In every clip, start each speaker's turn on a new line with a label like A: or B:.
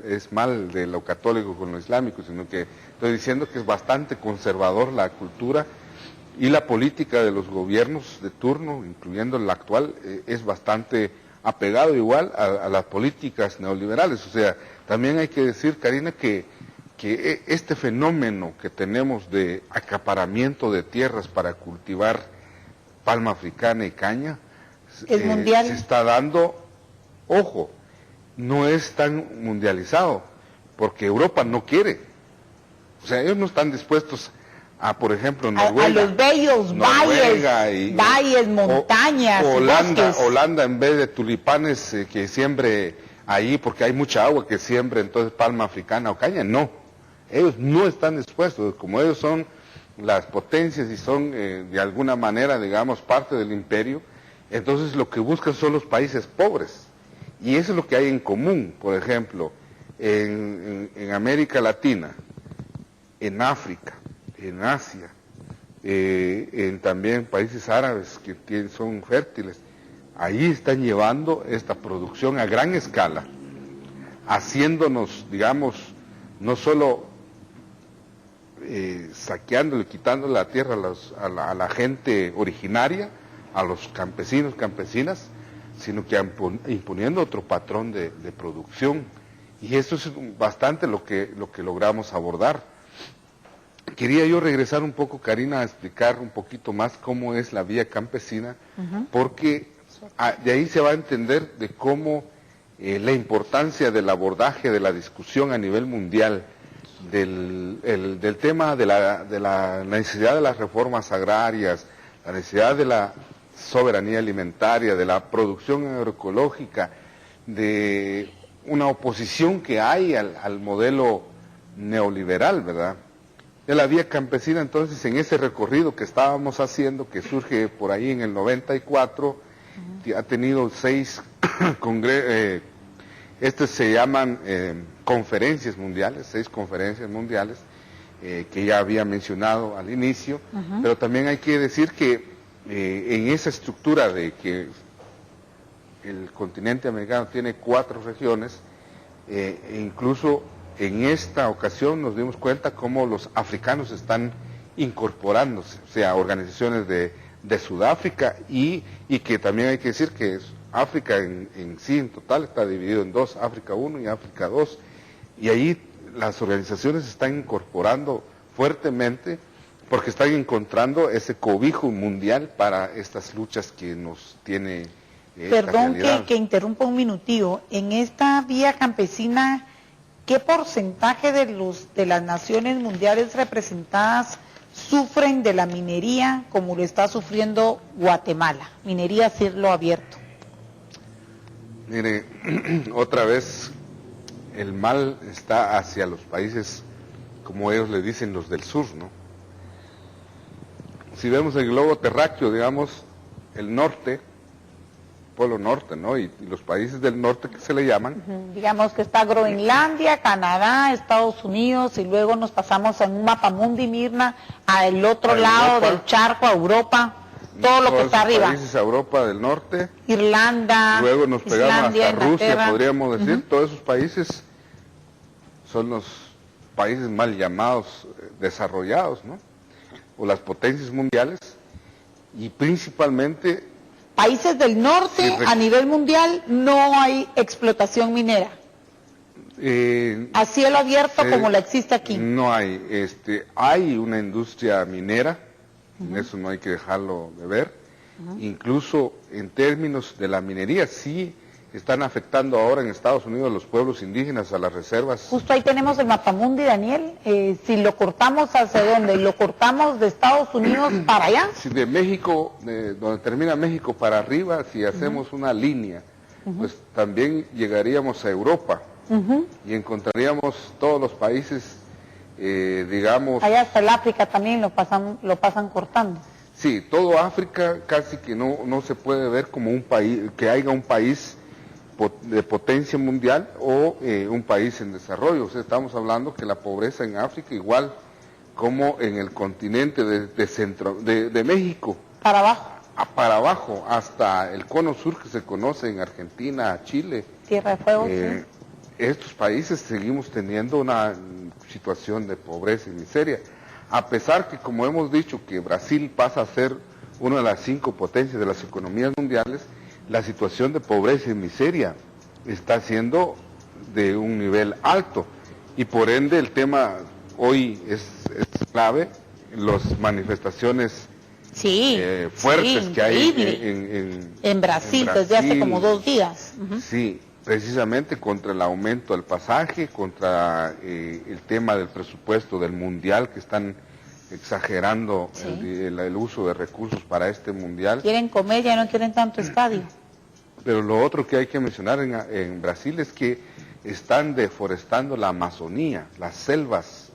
A: es mal de lo católico con lo islámico, sino que estoy diciendo que es bastante conservador la cultura y la política de los gobiernos de turno, incluyendo el actual, es bastante apegado igual a las políticas neoliberales. O sea, también hay que decir, Karina, que este fenómeno que tenemos de acaparamiento de tierras para cultivar palma africana y caña,
B: es mundial.
A: Se está dando, ojo, no es tan mundializado, porque Europa no quiere. O sea, ellos no están dispuestos a, por ejemplo, Noruega.
B: A los bellos valles, montañas, bosques.
A: Holanda, en vez de tulipanes que siembre ahí, porque hay mucha agua, que siembre entonces palma africana o caña. No, ellos no están dispuestos. Como ellos son las potencias y son de alguna manera, digamos, parte del imperio, entonces lo que buscan son los países pobres. Y eso es lo que hay en común, por ejemplo, en América Latina, en África, en Asia, en también países árabes que son fértiles. Ahí están llevando esta producción a gran escala, haciéndonos, digamos, no solo saqueándole, quitándole la tierra a la gente originaria, a los campesinos, campesinas, sino que imponiendo otro patrón de producción. Y eso es bastante lo que logramos abordar. Quería yo regresar un poco, Karina, a explicar un poquito más cómo es la vía campesina, porque de ahí se va a entender de cómo la importancia del abordaje de la discusión a nivel mundial, del tema de la necesidad de las reformas agrarias, la necesidad de la soberanía alimentaria, de la producción agroecológica, de una oposición que hay al modelo neoliberal, ¿verdad? De la vía campesina, entonces, en ese recorrido que estábamos haciendo, que surge por ahí en el 94, ha tenido 6 congresos, estos se llaman conferencias mundiales, 6 conferencias mundiales, que ya había mencionado al inicio, pero también hay que decir que en esa estructura de que el continente americano tiene 4 regiones, incluso en esta ocasión nos dimos cuenta cómo los africanos están incorporándose, o sea, organizaciones de Sudáfrica y que también hay que decir que África en sí, en total, está dividido en 2, África 1 y África 2, y ahí las organizaciones se están incorporando fuertemente porque están encontrando ese cobijo mundial para estas luchas que nos tiene esta
B: Perdón
A: realidad.
B: que interrumpa un minutillo. En esta vía campesina, ¿qué porcentaje de las naciones mundiales representadas sufren de la minería como lo está sufriendo Guatemala? Minería a cielo abierto.
A: Mire, otra vez el mal está hacia los países, como ellos le dicen, los del sur, ¿no? Si vemos el globo terráqueo, digamos, el norte, Polo Norte, ¿no? Y los países del norte que se le llaman.
B: Digamos que está Groenlandia, Canadá, Estados Unidos, y luego nos pasamos en un mapamundi, Mirna, al otro lado del charco, a Europa, todo lo que está arriba.
A: Países a Europa del norte.
B: Irlanda,
A: luego nos pegamos
B: Islandia,
A: hasta Rusia,
B: Inglaterra.
A: podríamos decir. Todos esos países son los países mal llamados desarrollados, ¿no? O las potencias mundiales, y principalmente...
B: Países del norte, a nivel mundial, no hay explotación minera. A cielo abierto como la existe aquí.
A: No hay, hay una industria minera, eso no hay que dejarlo de ver. Incluso en términos de la minería, sí están afectando ahora en Estados Unidos a los pueblos indígenas, a las reservas.
B: Justo ahí tenemos el mapamundi, Daniel. Si lo cortamos, ¿hacia dónde? ¿Lo cortamos de Estados Unidos para allá?
A: Si de México, donde termina México para arriba, si hacemos una línea, pues también llegaríamos a Europa y encontraríamos todos los países, digamos...
B: Allá hasta el África también lo pasan cortando.
A: Sí, todo África casi que no se puede ver como un país, que haya un país de potencia mundial o un país en desarrollo. O sea, estamos hablando que la pobreza en África, igual como en el continente de México.
B: Para abajo.
A: Para abajo, hasta el cono sur que se conoce en Argentina, Chile.
B: Tierra de Fuego, sí.
A: estos países seguimos teniendo una situación de pobreza y miseria, a pesar que, como hemos dicho, que Brasil pasa a ser una de las 5 potencias de las economías mundiales, la situación de pobreza y miseria está siendo de un nivel alto, y por ende el tema hoy es clave, las manifestaciones fuertes
B: sí,
A: que hay
B: en Brasil desde hace como 2 días.
A: Sí, precisamente contra el aumento del pasaje, contra el tema del presupuesto del mundial, que están exagerando el uso de recursos para este mundial.
B: Quieren comer, ya no quieren tanto estadio.
A: Pero lo otro que hay que mencionar en Brasil es que están deforestando la Amazonía, las selvas,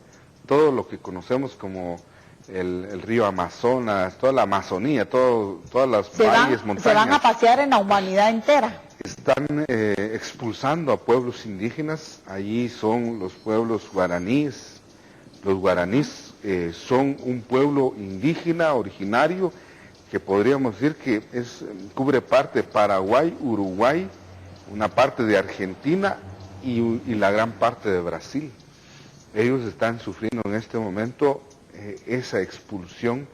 A: todo lo que conocemos como el río Amazonas, toda la Amazonía, todas las valles, montañas.
B: Se van a pasear en la humanidad entera.
A: Están expulsando a pueblos indígenas, allí son los pueblos guaraníes. Los guaraníes son un pueblo indígena originario que podríamos decir que cubre parte de Paraguay, Uruguay, una parte de Argentina y la gran parte de Brasil. Ellos están sufriendo en este momento esa expulsión,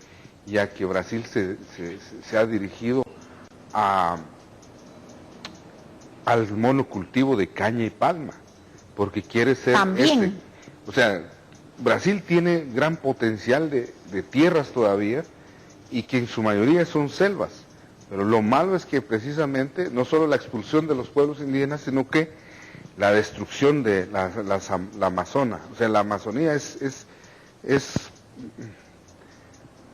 A: ya que Brasil se ha dirigido al monocultivo de caña y palma, porque quiere ser o sea, Brasil tiene gran potencial de tierras todavía, y que en su mayoría son selvas, pero lo malo es que precisamente no solo la expulsión de los pueblos indígenas, sino que la destrucción de la Amazona. O sea, la Amazonía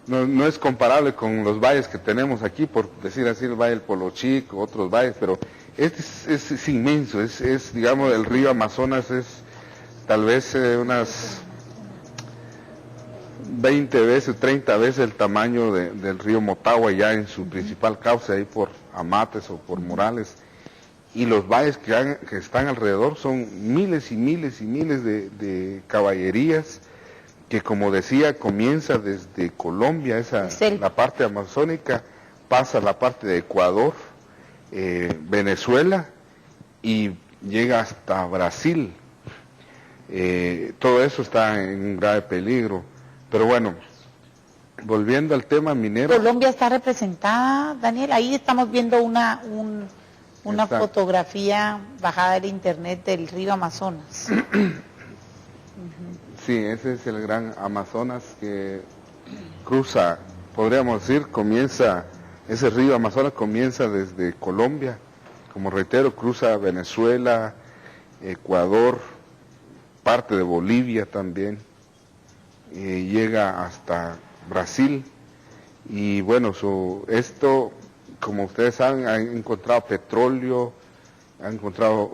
A: no es comparable con los valles que tenemos aquí, por decir así, el Valle del Polo Chico, otros valles, pero este es inmenso, digamos, el río Amazonas es tal vez unas 20 veces, 30 veces el tamaño del río Motagua, ya en su principal cauce, ahí por Amates o por Morales, y los valles que están alrededor son miles y miles y miles de caballerías, que, como decía, comienza desde Colombia, la parte amazónica, pasa a la parte de Ecuador, Venezuela, y llega hasta Brasil. Todo eso está en un grave peligro. Pero bueno, volviendo al tema minero.
B: Colombia está representada, Daniel, ahí estamos viendo una fotografía bajada del internet del río Amazonas.
A: Sí, ese es el gran Amazonas que cruza, podríamos decir, ese río Amazonas comienza desde Colombia, como reitero, cruza Venezuela, Ecuador, parte de Bolivia también, llega hasta Brasil, y bueno, esto, como ustedes saben, han encontrado petróleo, han encontrado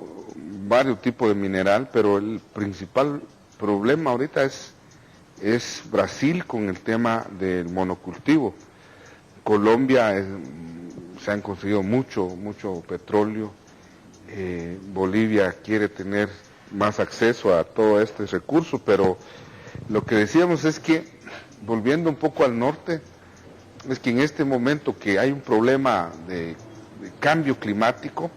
A: varios tipos de mineral, pero el principal problema ahorita es Brasil con el tema del monocultivo. Colombia se han conseguido mucho petróleo, Bolivia quiere tener más acceso a todo este recurso, pero lo que decíamos es que, volviendo un poco al norte, es que en este momento que hay un problema de cambio climático,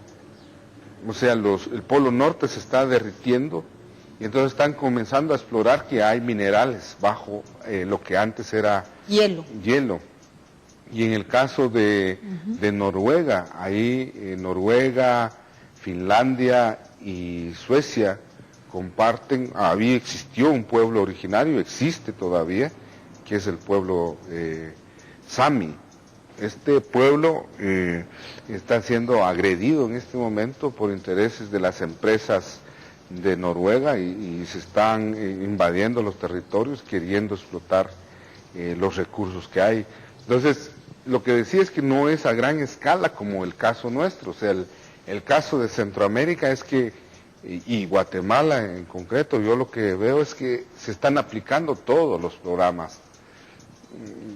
A: o sea, el polo norte se está derritiendo, y entonces están comenzando a explorar que hay minerales bajo lo que antes era hielo. Y en el caso de Noruega, ahí Noruega, Finlandia y Suecia comparten, existió un pueblo originario, existe todavía, que es el pueblo Sami. Este pueblo está siendo agredido en este momento por intereses de las empresas de Noruega y se están invadiendo los territorios, queriendo explotar los recursos que hay. Entonces, lo que decía es que no es a gran escala como el caso nuestro. O sea, el caso de Centroamérica es que, y Guatemala en concreto, yo lo que veo es que se están aplicando todos los programas.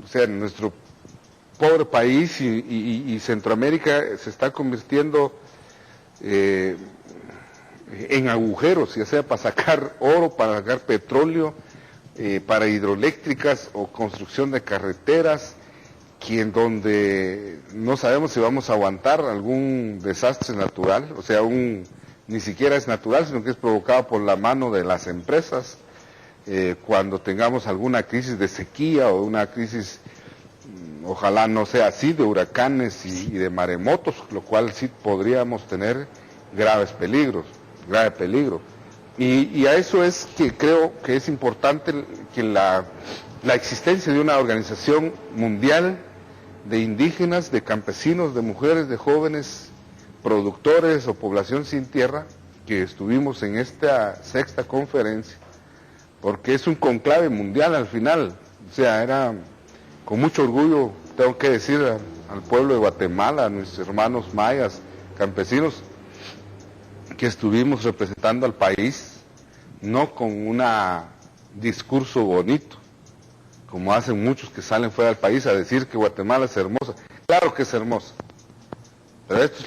A: O sea, nuestro pobre país y Centroamérica se está convirtiendo en agujeros, ya sea para sacar oro, para sacar petróleo, para hidroeléctricas o construcción de carreteras, en donde no sabemos si vamos a aguantar algún desastre natural, o sea, un ni siquiera es natural, sino que es provocado por la mano de las empresas. Cuando tengamos alguna crisis de sequía o una crisis, ojalá no sea así, de huracanes y de maremotos, lo cual sí podríamos tener grave peligro. Y a eso es que creo que es importante que la existencia de una organización mundial de indígenas, de campesinos, de mujeres, de jóvenes, productores o población sin tierra, que estuvimos en esta 6ª conferencia, porque es un conclave mundial al final. O sea, era con mucho orgullo, tengo que decir al pueblo de Guatemala, a nuestros hermanos mayas, campesinos, que estuvimos representando al país, no con un discurso bonito, como hacen muchos que salen fuera del país a decir que Guatemala es hermosa. Claro que es hermosa, pero estos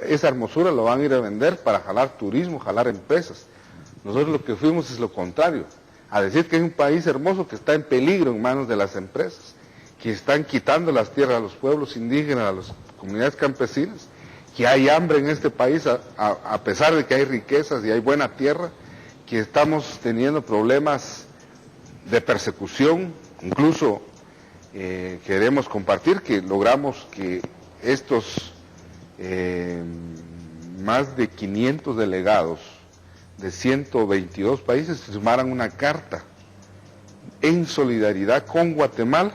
A: esa hermosura lo van a ir a vender para jalar turismo, jalar empresas. Nosotros lo que fuimos es lo contrario, a decir que es un país hermoso que está en peligro en manos de las empresas, que están quitando las tierras a los pueblos indígenas, a las comunidades campesinas, que hay hambre en este país a pesar de que hay riquezas y hay buena tierra, que estamos teniendo problemas de persecución. Incluso queremos compartir que logramos que estos más de 500 delegados de 122 países firmaran una carta en solidaridad con Guatemala,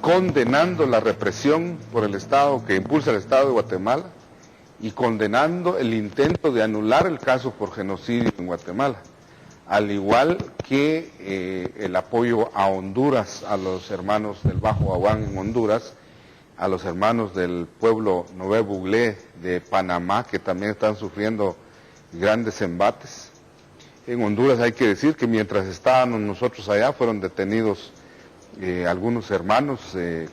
A: condenando la represión por el Estado que impulsa el Estado de Guatemala y condenando el intento de anular el caso por genocidio en Guatemala, al igual que el apoyo a Honduras, a los hermanos del Bajo Aguán en Honduras, a los hermanos del pueblo Nové Buglé de Panamá, que también están sufriendo grandes embates. En Honduras hay que decir que mientras estábamos nosotros allá fueron detenidos algunos hermanos,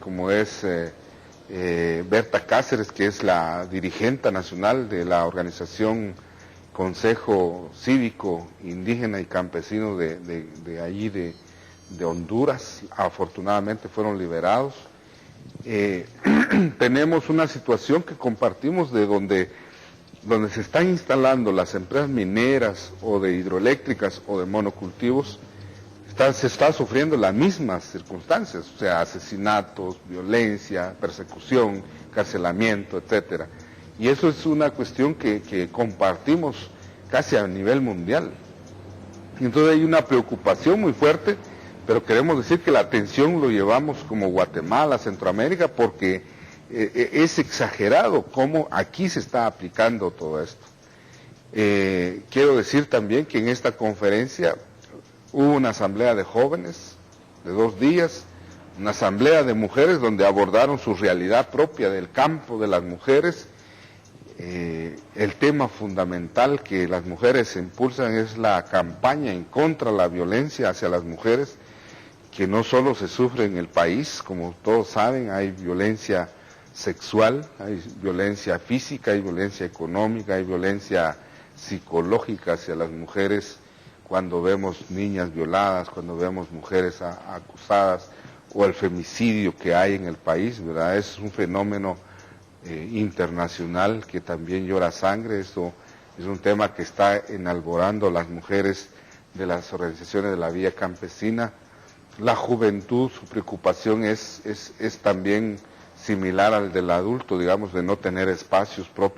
A: como es Berta Cáceres, que es la dirigente nacional de la organización Consejo Cívico Indígena y Campesino de allí de Honduras. Afortunadamente fueron liberados. Tenemos una situación que compartimos de donde se están instalando las empresas mineras o de hidroeléctricas o de monocultivos, se está sufriendo las mismas circunstancias, o sea, asesinatos, violencia, persecución, carcelamiento, etcétera. Y eso es una cuestión que compartimos casi a nivel mundial. Y entonces hay una preocupación muy fuerte, pero queremos decir que la atención lo llevamos como Guatemala, Centroamérica, porque es exagerado cómo aquí se está aplicando todo esto. Quiero decir también que en esta conferencia hubo una asamblea de jóvenes de 2 días, una asamblea de mujeres donde abordaron su realidad propia del campo de las mujeres. El tema fundamental que las mujeres impulsan es la campaña en contra de la violencia hacia las mujeres, que no solo se sufre en el país, como todos saben, hay violencia sexual, hay violencia física, hay violencia económica, hay violencia psicológica hacia las mujeres, cuando vemos niñas violadas, cuando vemos mujeres acusadas, o el femicidio que hay en el país, ¿verdad? Es un fenómeno internacional que también llora sangre. Esto es un tema que está enalborando a las mujeres de las organizaciones de la vía campesina. La juventud, su preocupación es también similar al del adulto, digamos, de no tener espacios propios